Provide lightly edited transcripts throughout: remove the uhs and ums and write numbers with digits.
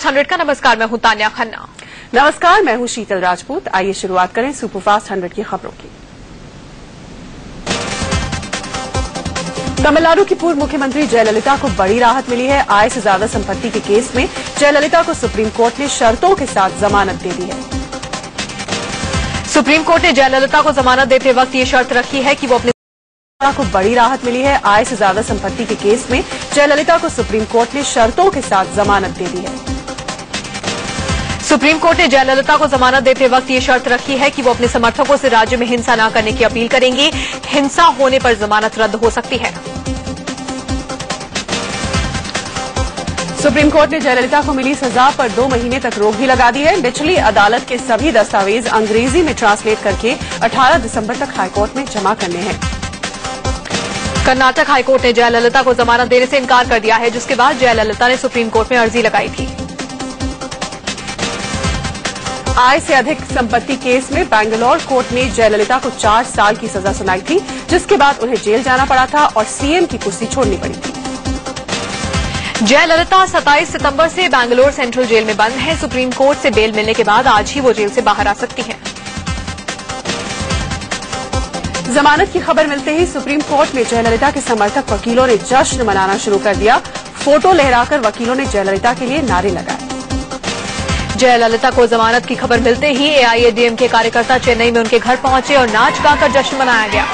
Superfast 100 का नमस्कार। मैं हूं तान्या खन्ना। नमस्कार, मैं हूं शीतल राजपूत। आइए शुरुआत करें सुपरफास्ट 100 की खबरों की। तमिलनाडु की पूर्व मुख्यमंत्री जयललिता को बड़ी राहत मिली है। आय से ज्यादा संपत्ति के केस में जयललिता को सुप्रीम कोर्ट ने शर्तों के साथ जमानत दे दी है। सुप्रीम कोर्ट ने जयललिता को जमानत देते वक्त ये शर्त रखी है कि वो अपने को बड़ी राहत मिली है। आय से ज्यादा संपत्ति के केस में जयललिता को सुप्रीम कोर्ट ने शर्तों के साथ जमानत दे दी है। सुप्रीम कोर्ट ने जयललिता को जमानत देते वक्त ये शर्त रखी है कि वो अपने समर्थकों से राज्य में हिंसा न करने की अपील करेंगे। हिंसा होने पर जमानत रद्द हो सकती है। सुप्रीम कोर्ट ने जयललिता को मिली सजा पर 2 महीने तक रोक भी लगा दी है। निचली अदालत के सभी दस्तावेज अंग्रेजी में ट्रांसलेट करके 18 दिसंबर तक हाईकोर्ट में जमा करने हैं। कर्नाटक हाईकोर्ट ने जयललिता को जमानत देने से इनकार कर दिया है, जिसके बाद जयललिता ने सुप्रीम कोर्ट में अर्जी लगाई थी। आय से अधिक संपत्ति केस में बैंगलोर कोर्ट ने जयललिता को 4 साल की सजा सुनाई थी, जिसके बाद उन्हें जेल जाना पड़ा था और सीएम की कुर्सी छोड़नी पड़ी थी। जयललिता 27 सितंबर से बैंगलोर सेंट्रल जेल में बंद है। सुप्रीम कोर्ट से बेल मिलने के बाद आज ही वो जेल से बाहर आ सकती हैं। जमानत की खबर मिलते ही सुप्रीम कोर्ट में जयललिता के समर्थक वकीलों ने जश्न मनाना शुरू कर दिया। फोटो लहराकर वकीलों ने जयललिता के लिए नारे लगाए। जयललिता को जमानत की खबर मिलते ही एआईएडीएमके कार्यकर्ता चेन्नई में उनके घर पहुंचे और नाच गाकर जश्न मनाया गया।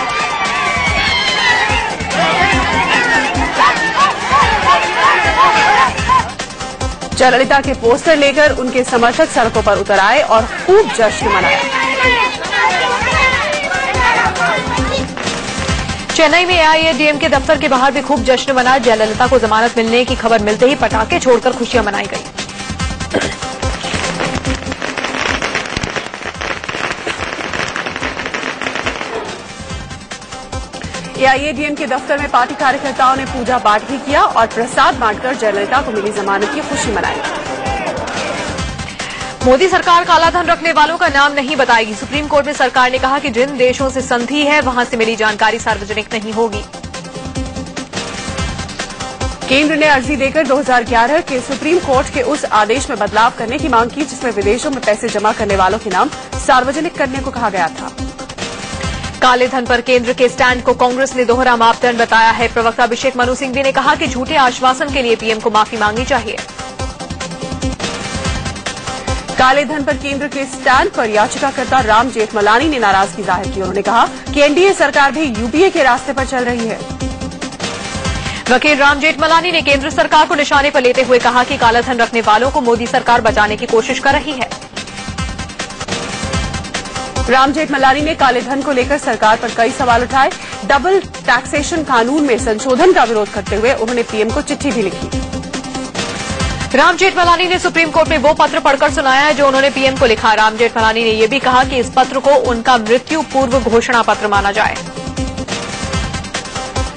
जयललिता के पोस्टर लेकर उनके समर्थक सड़कों पर उतर आए और खूब जश्न मनाया। चेन्नई में एआईएडीएमके दफ्तर के बाहर भी खूब जश्न मना। जयललिता को जमानत मिलने की खबर मिलते ही पटाखे छोड़कर खुशियां मनाई गई। एआईएडीएम के दफ्तर में पार्टी कार्यकर्ताओं ने पूजा पाठ भी किया और प्रसाद बांटकर जयललिता को मिली जमानत की खुशी मनाई। मोदी सरकार कालाधन रखने वालों का नाम नहीं बताएगी। सुप्रीम कोर्ट में सरकार ने कहा कि जिन देशों से संधि है वहां से मिली जानकारी सार्वजनिक नहीं होगी। केंद्र ने अर्जी देकर 2011 के सुप्रीम कोर्ट के उस आदेश में बदलाव करने की मांग की, जिसमें विदेशों में पैसे जमा करने वालों के नाम सार्वजनिक करने को कहा गया था। काले धन पर केंद्र के स्टैंड को कांग्रेस ने दोहरा मापदंड बताया है। प्रवक्ता अभिषेक मनु सिंघवी ने कहा कि झूठे आश्वासन के लिए पीएम को माफी मांगनी चाहिए। काले धन पर केंद्र के स्टैंड पर याचिकाकर्ता राम जेठमलानी ने नाराजगी जाहिर की। उन्होंने कहा कि एनडीए सरकार भी यूपीए के रास्ते पर चल रही है। वकील राम जेठमलानी ने केंद्र सरकार को निशाने पर लेते हुए कहा कि कालाधन रखने वालों को मोदी सरकार बचाने की कोशिश कर रही है। राम जेठमलानी ने काले धन को लेकर सरकार पर कई सवाल उठाए। डबल टैक्सेशन कानून में संशोधन का विरोध करते हुए उन्होंने पीएम को चिट्ठी भी लिखी। राम जेठमलानी ने सुप्रीम कोर्ट में वो पत्र पढ़कर सुनाया जो उन्होंने पीएम को लिखा। राम जेठमलानी ने यह भी कहा कि इस पत्र को उनका मृत्यु पूर्व घोषणा पत्र माना जाए।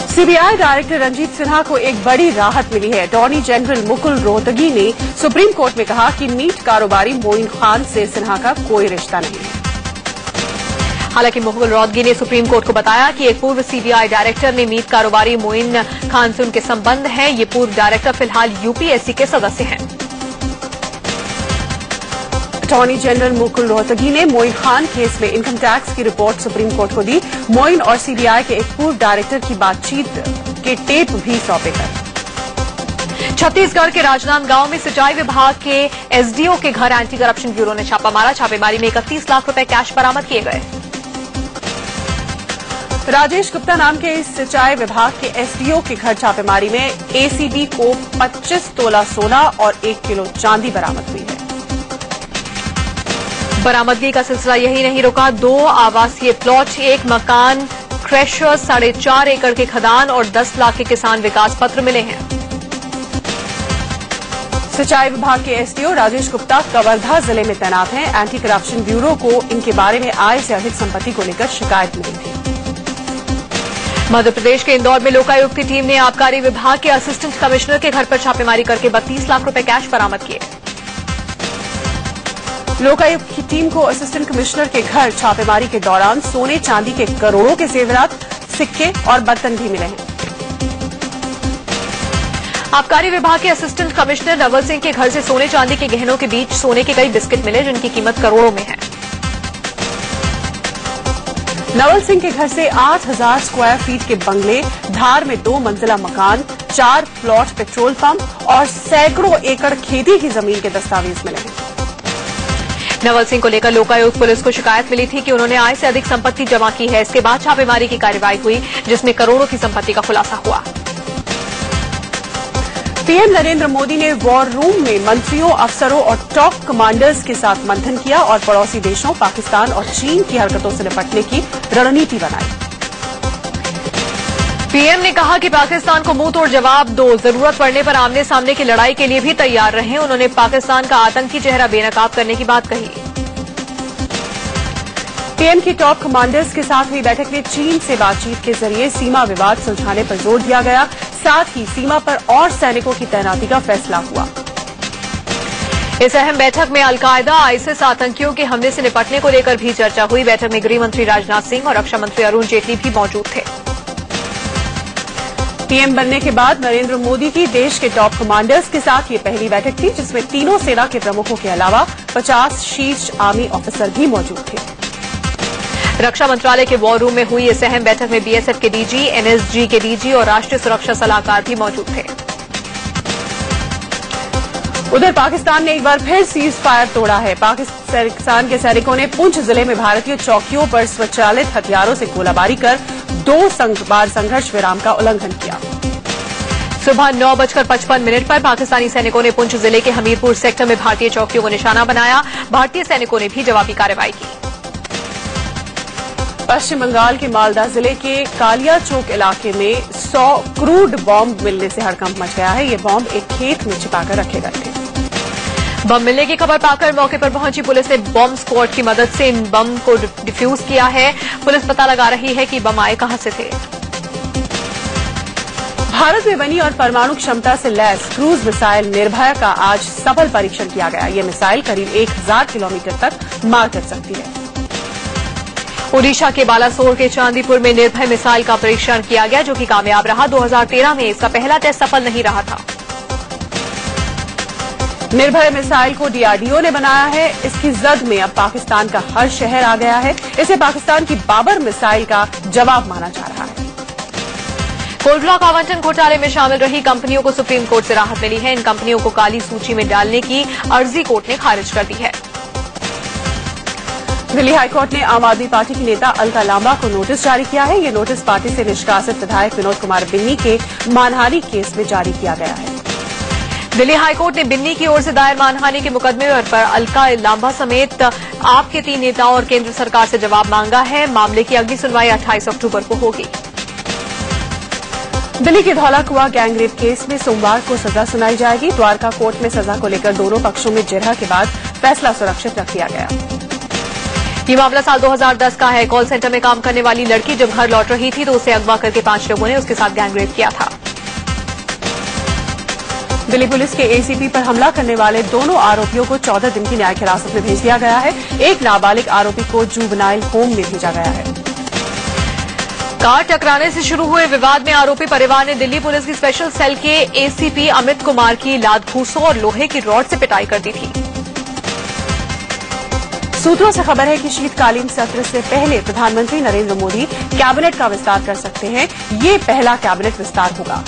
सीबीआई डायरेक्टर रंजीत सिन्हा को एक बड़ी राहत मिली है। अटॉर्नी जनरल मुकुल रोहतगी ने सुप्रीम कोर्ट में कहा कि मीट कारोबारी मोइन खान से सिन्हा का कोई रिश्ता नहीं है। हालांकि मुकुल रोहतगी ने सुप्रीम कोर्ट को बताया कि एक पूर्व सीबीआई डायरेक्टर में मीट कारोबारी मोइन खान से उनके संबंध हैं। ये पूर्व डायरेक्टर फिलहाल यूपीएससी के सदस्य हैं। अटॉर्नी जनरल मुकुल रोहतगी ने मोइन खान केस में इनकम टैक्स की रिपोर्ट सुप्रीम कोर्ट को दी। मोइन और सीबीआई के एक पूर्व डायरेक्टर की बातचीत के टेप भी सौंपे गए। छत्तीसगढ़ के राजनांदगांव में सिंचाई विभाग के एसडीओ के घर एंटी करप्शन ब्यूरो ने छापा मारा। छापेमारी में 31 लाख रुपए कैश बरामद किए गए। राजेश गुप्ता नाम के इस सिंचाई विभाग के एसडीओ के घर छापेमारी में एसीबी को 25 तोला सोना और 1 किलो चांदी बरामद हुई है। बरामदगी का सिलसिला यही नहीं रुका। 2 आवासीय प्लॉट, 1 मकान, क्रेशर, 4.5 एकड़ के खदान और 10 लाख के किसान विकास पत्र मिले हैं। सिंचाई विभाग के एसडीओ राजेश गुप्ता कवर्धा जिले में तैनात हैं। एंटी करप्शन ब्यूरो को इनके बारे में आय से अधिक संपत्ति को लेकर शिकायत मिली थी। मध्य प्रदेश के इंदौर में लोकायुक्त की टीम ने आबकारी विभाग के असिस्टेंट कमिश्नर के घर पर छापेमारी करके 32 लाख रुपए कैश बरामद किए। लोकायुक्त की टीम को असिस्टेंट कमिश्नर के घर छापेमारी के दौरान सोने चांदी के करोड़ों के जेवरात, सिक्के और बर्तन भी मिले हैं। आबकारी विभाग के असिस्टेंट कमिश्नर नवल सिंह के घर से सोने चांदी के गहनों के बीच सोने के कई बिस्किट मिले, जिनकी कीमत करोड़ों में है। नवल सिंह के घर से 8,000 स्क्वायर फीट के बंगले, धार में 2 मंजिला मकान, 4 प्लॉट पेट्रोल पंप और सैकड़ों एकड़ खेती की जमीन के दस्तावेज मिले हैं। नवल सिंह को लेकर लोकायुक्त पुलिस को शिकायत मिली थी कि उन्होंने आय से अधिक संपत्ति जमा की है। इसके बाद छापेमारी की कार्रवाई हुई, जिसमें करोड़ों की संपत्ति का खुलासा हुआ। पीएम नरेंद्र मोदी ने वॉर रूम में मंत्रियों, अफसरों और टॉप कमांडर्स के साथ मंथन किया और पड़ोसी देशों पाकिस्तान और चीन की हरकतों से निपटने की रणनीति बनाई। पीएम ने कहा कि पाकिस्तान को मुंह तोड़ जवाब दो, जरूरत पड़ने पर आमने सामने की लड़ाई के लिए भी तैयार रहें। उन्होंने पाकिस्तान का आतंकी चेहरा बेनकाब करने की बात कही। पीएम की टॉप कमांडर्स के साथ हुई बैठक में चीन से बातचीत के जरिए सीमा विवाद सुलझाने पर जोर दिया गया। साथ ही सीमा पर और सैनिकों की तैनाती का फैसला हुआ। इस अहम बैठक में अलकायदा, आईएसआईएस आतंकियों के हमले से निपटने को लेकर भी चर्चा हुई। बैठक में गृह मंत्री राजनाथ सिंह और रक्षा मंत्री अरुण जेटली भी मौजूद थे। पीएम बनने के बाद नरेंद्र मोदी की देश के टॉप कमांडर्स के साथ ये पहली बैठक थी, जिसमें तीनों सेना के प्रमुखों के अलावा 50 शीर्ष आर्मी ऑफिसर भी मौजूद थे। रक्षा मंत्रालय के वॉर रूम में हुई इस अहम बैठक में बीएसएफ के डीजी, एनएसजी के डीजी और राष्ट्रीय सुरक्षा सलाहकार भी मौजूद थे। उधर पाकिस्तान ने एक बार फिर सीज फायर तोड़ा है। पाकिस्तान के सैनिकों ने पुंछ जिले में भारतीय चौकियों पर स्वचालित हथियारों से गोलाबारी कर 2 बार संघर्ष विराम का उल्लंघन किया। सुबह 9:55 पर पाकिस्तानी सैनिकों ने पुंछ जिले के हमीरपुर सेक्टर में भारतीय चौकियों को निशाना बनाया। भारतीय सैनिकों ने भी जवाबी कार्रवाई की। पश्चिम बंगाल के मालदा जिले के कालिया चौक इलाके में 100 क्रूड बॉम्ब मिलने से हड़कंप मच गया है। ये बॉम्ब एक खेत में छिपाकर रखे गए थे। बम मिलने की खबर पाकर मौके पर पहुंची पुलिस ने बम स्क्वाड की मदद से इन बम को डिफ्यूज किया है। पुलिस पता लगा रही है कि बम आए कहां से थे। भारत में बनी और परमाणु क्षमता से लैस क्रूज मिसाइल निर्भया का आज सफल परीक्षण किया गया। ये मिसाइल करीब 1000 किलोमीटर तक मार कर सकती है। ओडिशा के बालासोर के चांदीपुर में निर्भय मिसाइल का परीक्षण किया गया, जो कि कामयाब रहा। 2013 में इसका पहला टेस्ट सफल नहीं रहा था। निर्भय मिसाइल को डीआरडीओ ने बनाया है। इसकी जद में अब पाकिस्तान का हर शहर आ गया है। इसे पाकिस्तान की बाबर मिसाइल का जवाब माना जा रहा है। कोल ब्लॉक आवंटन घोटाले में शामिल रही कंपनियों को सुप्रीम कोर्ट से राहत मिली है। इन कंपनियों को काली सूची में डालने की अर्जी कोर्ट ने खारिज कर दी है। दिल्ली हाईकोर्ट ने आम आदमी पार्टी की नेता अलका लांबा को नोटिस जारी किया है। ये नोटिस पार्टी से निष्कासित विधायक विनोद कुमार बिन्नी के मानहानि केस में जारी किया गया है। दिल्ली हाईकोर्ट ने बिन्नी की ओर से दायर मानहानि के मुकदमे पर अलका लांबा समेत आप के 3 नेताओं और केंद्र सरकार से जवाब मांगा है। मामले की अगली सुनवाई 28 अक्टूबर को होगी। दिल्ली के धौला कुआं गैंगरेप केस में सोमवार को सजा सुनाई जाएगी। द्वारका कोर्ट में सजा को लेकर दोनों पक्षों में जिरह के बाद फैसला सुरक्षित रख लिया गया। ये मामला साल 2010 का है। कॉल सेंटर में काम करने वाली लड़की जब घर लौट रही थी तो उसे अगवा करके 5 लोगों ने उसके साथ गैंगरेप किया था। दिल्ली पुलिस के एसीपी पर हमला करने वाले दोनों आरोपियों को 14 दिन की न्यायिक हिरासत में भेज दिया गया है। एक नाबालिग आरोपी को जुवेनाइल होम में भेजा गया है। कार टकराने से शुरू हुए विवाद में आरोपी परिवार ने दिल्ली पुलिस की स्पेशल सेल के एसीपी अमित कुमार की लात घूंसों और लोहे की रॉड से पिटाई कर दी थी। सूत्रों से खबर है कि शीतकालीन सत्र से पहले प्रधानमंत्री नरेंद्र मोदी कैबिनेट का विस्तार कर सकते हैं। ये पहला कैबिनेट विस्तार होगा।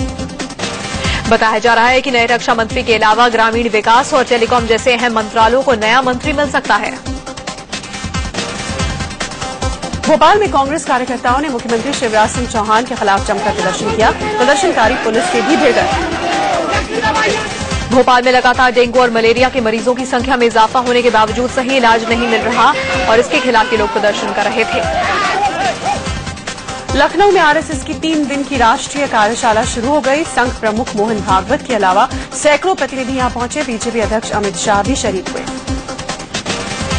बताया जा रहा है कि नए रक्षा मंत्री के अलावा ग्रामीण विकास और टेलीकॉम जैसे अहम मंत्रालयों को नया मंत्री मिल सकता है। भोपाल में कांग्रेस कार्यकर्ताओं ने मुख्यमंत्री शिवराज सिंह चौहान के खिलाफ जमकर प्रदर्शन किया। प्रदर्शनकारी पुलिस से भी भिड़ गए। भोपाल में लगातार डेंगू और मलेरिया के मरीजों की संख्या में इजाफा होने के बावजूद सही इलाज नहीं मिल रहा और इसके खिलाफ ये लोग प्रदर्शन कर रहे थे। लखनऊ में आरएसएस की 3 दिन की राष्ट्रीय कार्यशाला शुरू हो गई। संघ प्रमुख मोहन भागवत के अलावा सैकड़ों प्रतिनिधि यहां पहुंचे। बीजेपी अध्यक्ष अमित शाह भी शरीक हुए।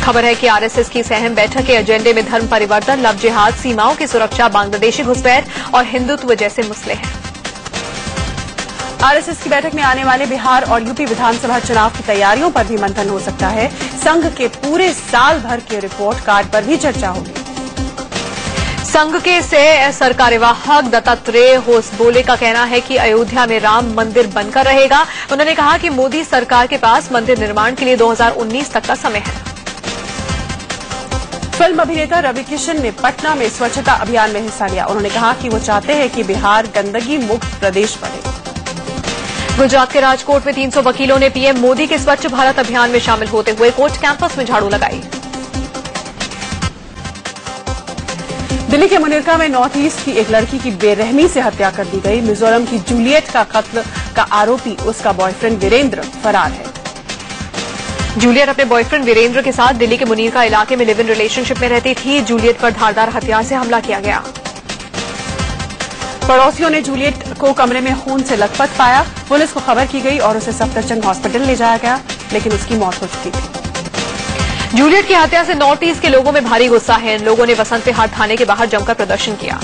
खबर है कि आरएसएस की इस अहम बैठक के एजेंडे में धर्म परिवर्तन, लव जिहाद, सीमाओं की सुरक्षा, बांग्लादेशी घुसपैठ और हिंदुत्व जैसे मसले हैं। आरएसएस की बैठक में आने वाले बिहार और यूपी विधानसभा चुनाव की तैयारियों पर भी मंथन हो सकता है। संघ के पूरे साल भर के रिपोर्ट कार्ड पर भी चर्चा होगी। संघ के से सरकार्यवाहक दत्तात्रेय होसबोले का कहना है कि अयोध्या में राम मंदिर बनकर रहेगा। उन्होंने कहा कि मोदी सरकार के पास मंदिर निर्माण के लिए 2019 तक का समय है। फिल्म अभिनेता रवि किशन ने पटना में स्वच्छता अभियान में हिस्सा लिया। उन्होंने कहा कि वो चाहते हैं कि बिहार गंदगी मुक्त प्रदेश बने। गुजरात के राजकोट में 300 वकीलों ने पीएम मोदी के स्वच्छ भारत अभियान में शामिल होते हुए कोर्ट कैंपस में झाड़ू लगाई। दिल्ली के मुनीरका में नॉर्थ ईस्ट की एक लड़की की बेरहमी से हत्या कर दी गई। मिजोरम की जूलियट का कत्ल का आरोपी उसका बॉयफ्रेंड वीरेंद्र फरार है। जूलियट अपने बॉयफ्रेंड वीरेंद्र के साथ दिल्ली के मुनीरका इलाके में लिव इन रिलेशनशिप में रहती थी। जूलियट पर धारदार हथियार से हमला किया गया। पड़ोसियों ने जूलियट को कमरे में खून से लथपथ पाया। पुलिस को खबर की गई और उसे सफदरजंग हॉस्पिटल ले जाया गया, लेकिन उसकी मौत हो चुकी थी। जूलियट की हत्या से नॉर्थ ईस्ट के लोगों में भारी गुस्सा है। इन लोगों ने वसंत विहार थाने के बाहर जमकर प्रदर्शन किया।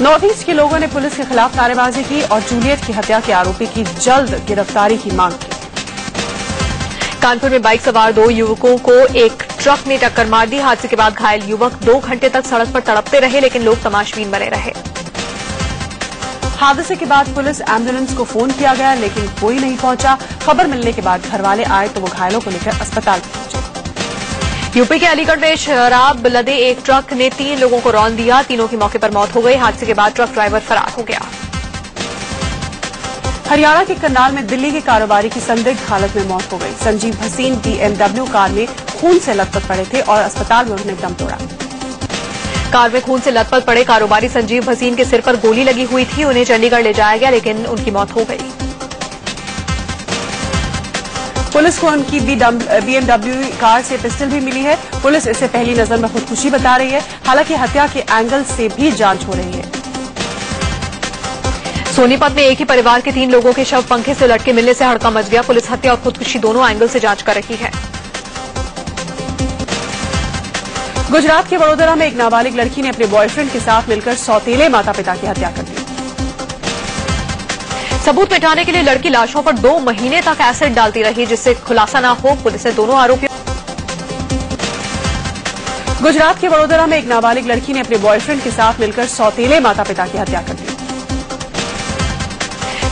नॉर्थ ईस्ट के लोगों ने पुलिस के खिलाफ नारेबाजी की और जूलियट की हत्या के आरोपी की जल्द गिरफ्तारी की मांग की। कानपुर में बाइक सवार 2 युवकों को एक ट्रक ने टक्कर मार दी। हादसे के बाद घायल युवक 2 घंटे तक सड़क पर तड़पते रहे, लेकिन लोग तमाशबीन बने रहे। हादसे के बाद पुलिस एम्बुलेंस को फोन किया गया, लेकिन कोई नहीं पहुंचा। खबर मिलने के बाद घरवाले आए तो वो घायलों को लेकर अस्पताल पहुंचे। यूपी के अलीगढ़ में शराब लदे एक ट्रक ने 3 लोगों को रौंद दिया। तीनों की मौके पर मौत हो गई। हादसे के बाद ट्रक ड्राइवर फरार हो गया। हरियाणा के करनाल में दिल्ली के कारोबारी की संदिग्ध हालत में मौत हो गई। संजीव भसीन BMW कार में खून से लथपथ पड़े थे और अस्पताल में उन्होंने दम तोड़ा। कार में खून से लथपथ पड़े कारोबारी संजीव भसीन के सिर पर गोली लगी हुई थी। उन्हें चंडीगढ़ ले जाया गया, लेकिन उनकी मौत हो गई। पुलिस को उनकी BMW कार से पिस्टल भी मिली है। पुलिस इसे पहली नजर में खुदकुशी बता रही है। हालांकि हत्या के एंगल से भी जांच हो रही है। सोनीपत में एक ही परिवार के 3 लोगों के शव पंखे से लटके मिलने से हड़कंप मच गया। पुलिस हत्या और खुदकुशी दोनों एंगल से जांच कर रही है। गुजरात के वडोदरा में एक नाबालिग लड़की ने अपने बॉयफ्रेंड के साथ मिलकर सौतेले माता पिता की हत्या कर दी। सबूत मिटाने के लिए लड़की लाशों पर 2 महीने तक एसिड डालती रही, जिससे खुलासा न हो। पुलिस ने दोनों आरोपियों। गुजरात के वडोदरा में एक नाबालिग लड़की ने अपने बॉयफ्रेंड के साथ मिलकर सौतेले माता पिता की हत्या कर दी।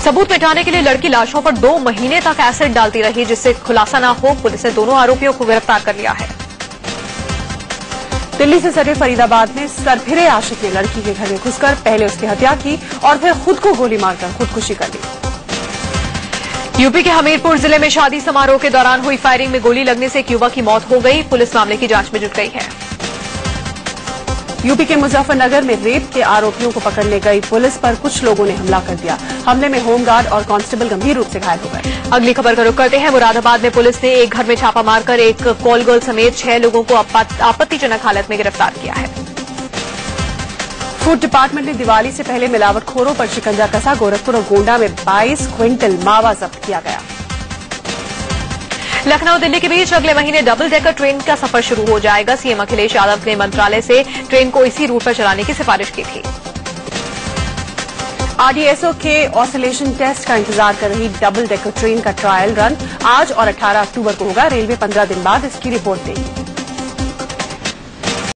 सबूत मिटाने के लिए लड़की लाशों पर 2 महीने तक एसिड डालती रही, जिससे खुलासा न हो। पुलिस ने दोनों आरोपियों को गिरफ्तार कर लिया है। दिल्ली से सटे फरीदाबाद में सरफिरे आशिक ने लड़की के घर में घुसकर पहले उसकी हत्या की और फिर खुद को गोली मारकर खुदकुशी कर ली। यूपी के हमीरपुर जिले में शादी समारोह के दौरान हुई फायरिंग में गोली लगने से एक युवक की मौत हो गई। पुलिस मामले की जांच में जुट गई है। यूपी के मुजफ्फरनगर में रेप के आरोपियों को पकड़ने गई पुलिस पर कुछ लोगों ने हमला कर दिया। हमले में होमगार्ड और कांस्टेबल गंभीर रूप से घायल हो गए। अगली खबर का रुख करते हैं। मुरादाबाद में पुलिस ने एक घर में छापा मारकर एक कॉल गर्ल समेत 6 लोगों को आपत्तिजनक हालत में गिरफ्तार किया है। फूड डिपार्टमेंट ने दिवाली से पहले मिलावटखोरों पर शिकंजा कसा। गोरखपुर और गोंडा में 22 क्विंटल मावा जब्त किया गया। लखनऊ दिल्ली के बीच अगले महीने डबल डेकर ट्रेन का सफर शुरू हो जाएगा। सीएम अखिलेश यादव ने मंत्रालय से ट्रेन को इसी रूट पर चलाने की सिफारिश की थी। RDSO के ऑसिलेशन टेस्ट का इंतजार कर रही डबल डेकर ट्रेन का ट्रायल रन आज और 18 अक्टूबर को होगा। रेलवे 15 दिन बाद इसकी रिपोर्ट देगी।